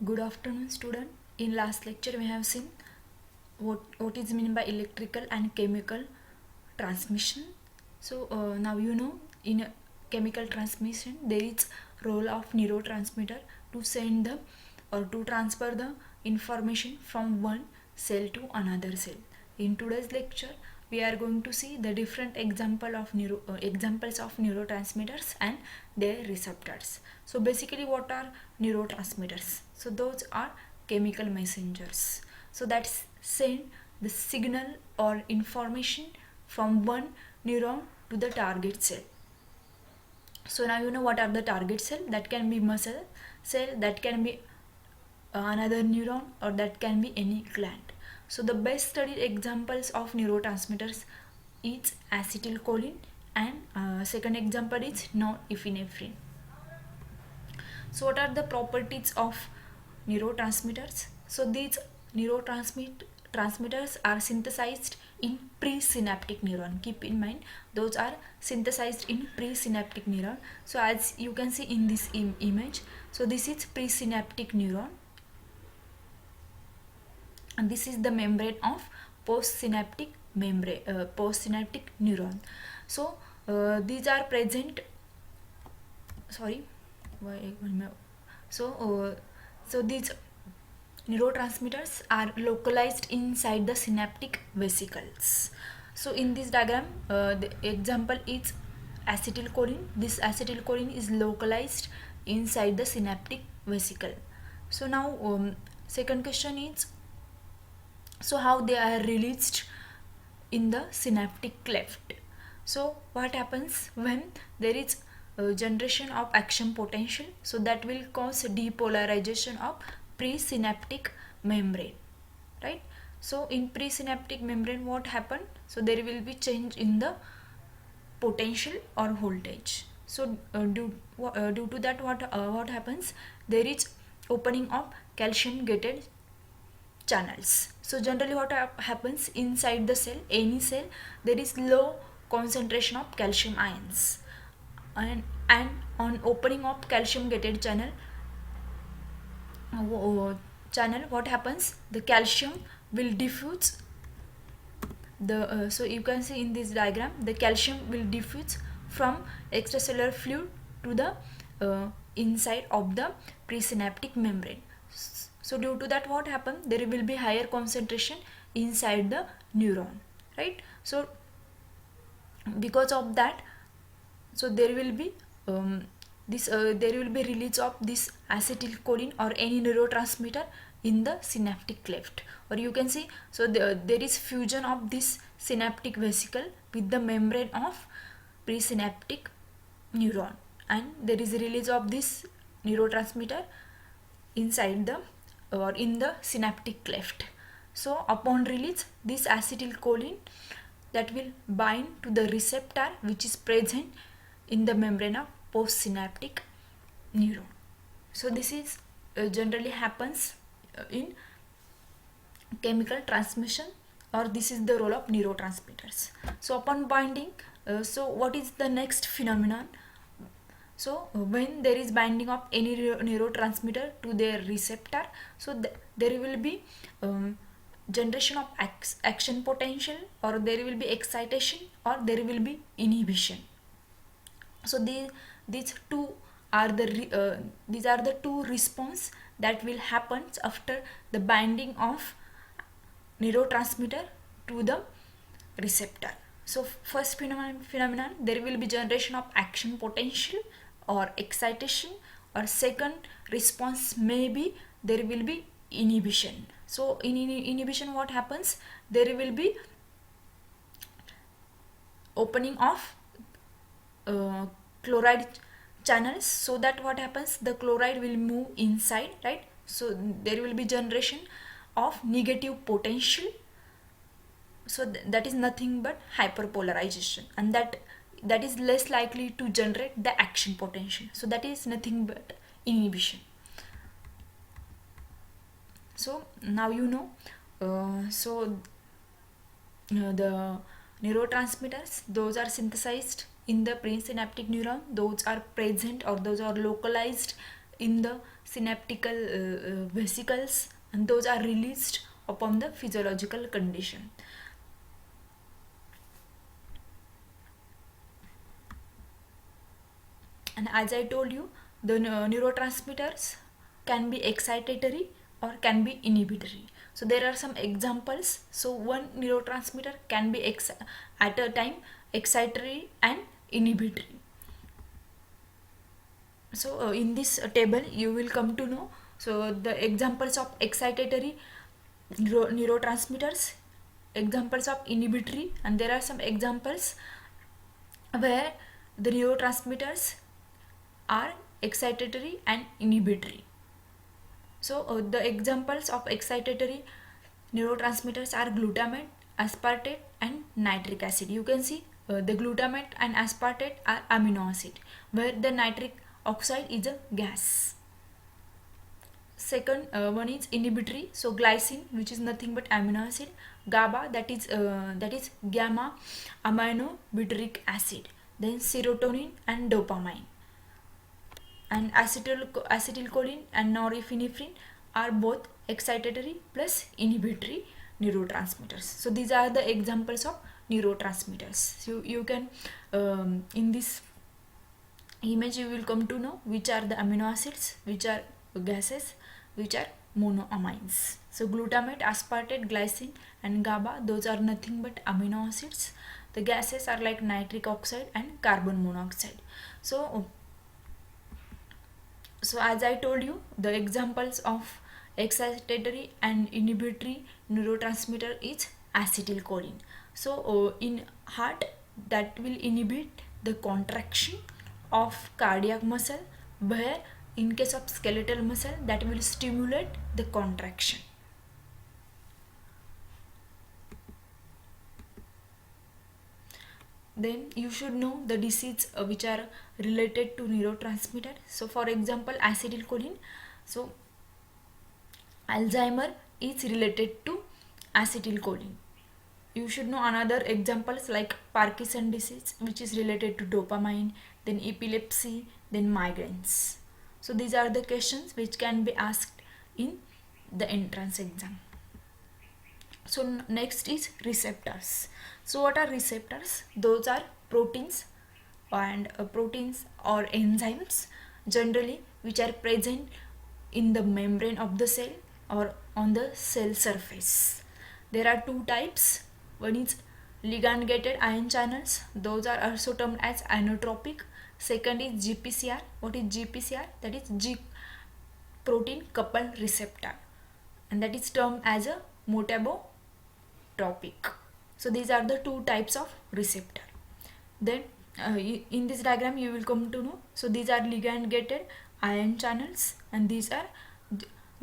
Good afternoon, student. In last lecture, we have seen what is meant by electrical and chemical transmission. So now you know in a chemical transmission there is role of neurotransmitter to send the or to transfer the information from one cell to another cell. In today's lecture, we are going to see the different examples of neurotransmitters and their receptors. So basically, what are neurotransmitters? So those are chemical messengers. So that's send the signal or information from one neuron to the target cell. So now you know what are the target cell. That can be muscle cell, that can be another neuron, or that can be any gland. So the best studied examples of neurotransmitters is acetylcholine, and second example is norepinephrine. So what are the properties of neurotransmitters? So these neurotransmitters are synthesized in presynaptic neuron. Keep in mind, those are synthesized in presynaptic neuron. So as you can see in this image, so this is presynaptic neuron, and this is the membrane of postsynaptic neuron. So these are present. Sorry, so so these neurotransmitters are localized inside the synaptic vesicles. So in this diagram, the example is acetylcholine. This acetylcholine is localized inside the synaptic vesicle. So now second question is, so how they are released in the synaptic cleft. So what happens when there is generation of action potential? So that will cause depolarization of presynaptic membrane, right? So in presynaptic membrane, what happened? So there will be change in the potential or voltage. So due to that, what happens? There is opening of calcium gated channels. So generally what happens inside the cell, any cell, there is low concentration of calcium ions, and on opening of calcium gated channel, what happens? The calcium will diffuse the so you can see in this diagram, the calcium will diffuse from extracellular fluid to the inside of the presynaptic membrane. So due to that, what happens? There will be higher concentration inside the neuron, right? So because of that, so there will be there will be release of this acetylcholine or any neurotransmitter in the synaptic cleft, or you can see, so there is fusion of this synaptic vesicle with the membrane of presynaptic neuron, and there is a release of this neurotransmitter inside the or in the synaptic cleft. So upon release, this acetylcholine that will bind to the receptor which is present in the membrane of postsynaptic neuron. So this is generally happens in chemical transmission, or this is the role of neurotransmitters. So upon binding, so what is the next phenomenon? So when there is binding of any neurotransmitter to their receptor, so there will be generation of action potential, or there will be excitation, or there will be inhibition. So these two are the two response that will happen after the binding of neurotransmitter to the receptor. So first phenomenon, there will be generation of action potential or excitation, or second response may be there will be inhibition. So in inhibition, what happens? There will be opening of chloride channels, so that what happens? The chloride will move inside, right? So there will be generation of negative potential. So that is nothing but hyperpolarization, and that is less likely to generate the action potential. So that is nothing but inhibition. So now you know. The neurotransmitters, those are synthesized in the presynaptic neuron. Those are present, or those are localized in the synaptical vesicles, and those are released upon the physiological condition. And as I told you, the neurotransmitters can be excitatory or can be inhibitory. So there are some examples. So one neurotransmitter can be at a time excitatory and inhibitory. So in this table you will come to know so the examples of excitatory neurotransmitters, examples of inhibitory, and there are some examples where the neurotransmitters are excitatory and inhibitory. So the examples of excitatory neurotransmitters are glutamate, aspartate, and nitric acid. You can see the glutamate and aspartate are amino acid, where the nitric oxide is a gas. Second one is inhibitory. So glycine, which is nothing but amino acid, GABA, that is gamma amino butyric acid, then serotonin and dopamine, and acetylcholine and norepinephrine are both excitatory plus inhibitory neurotransmitters. So these are the examples of neurotransmitters. So you can in this image you will come to know which are the amino acids, which are gases, which are monoamines. So glutamate, aspartate, glycine and GABA, those are nothing but amino acids. The gases are like nitric oxide and carbon monoxide. So as I told you, the examples of excitatory and inhibitory neurotransmitter is acetylcholine. So in heart, that will inhibit the contraction of cardiac muscle, where in case of skeletal muscle that will stimulate the contraction. Then you should know the disease which are related to neurotransmitter. So for example, acetylcholine. So Alzheimer is related to acetylcholine. You should know another examples like Parkinson disease, which is related to dopamine, then epilepsy, then migraines. So these are the questions which can be asked in the entrance exam. So next is receptors. So what are receptors? Those are proteins and proteins or enzymes generally which are present in the membrane of the cell or on the cell surface. There are two types. One is ligand gated ion channels. Those are also termed as inotropic. Second is GPCR. What is GPCR? That is G protein coupled receptor, and that is termed as a metabotropic. So these are the two types of receptor. Then in this diagram you will come to know. So these are ligand gated ion channels and these are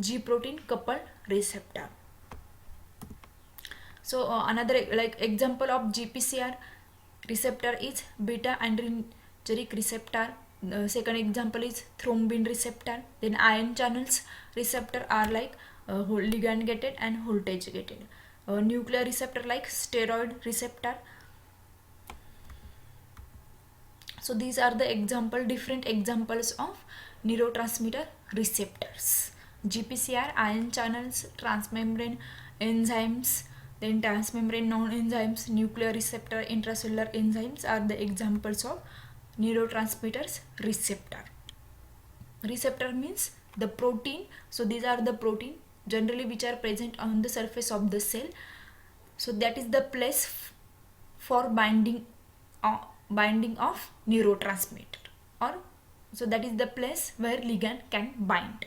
G protein coupled receptor. So another like example of GPCR receptor is beta adrenergic receptor. Second example is thrombin receptor. Then ion channels receptor are like ligand gated and voltage gated. Nuclear receptor like steroid receptor. So these are the different examples of neurotransmitter receptors. GPCR, ion channels, transmembrane enzymes, then transmembrane non-enzymes, nuclear receptor, intracellular enzymes are the examples of neurotransmitters receptor. Receptor means the protein. So these are the protein generally which are present on the surface of the cell. So that is the place for binding of neurotransmitter, or so that is the place where ligand can bind.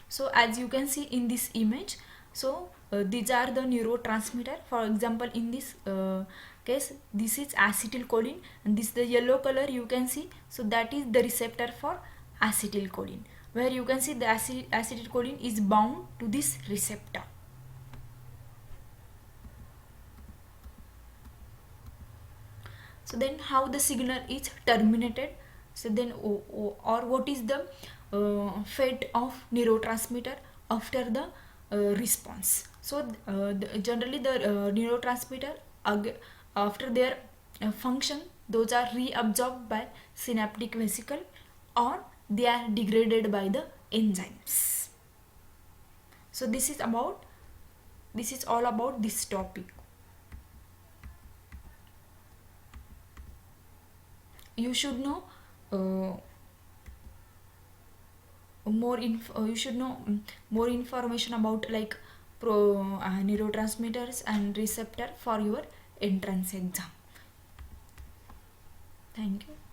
So as you can see in this image, so these are the neurotransmitter. For example, in this case, this is acetylcholine and this the yellow color you can see. So that is the receptor for acetylcholine, where you can see the acetylcholine is bound to this receptor. So then how the signal is terminated? So then or what is the fate of neurotransmitter after the response? So generally the neurotransmitter after their function those are reabsorbed by synaptic vesicle or they are degraded by the enzymes. So this is all about this topic. You should know you should know more information about like neurotransmitters and receptor for your entrance exam. Thank you.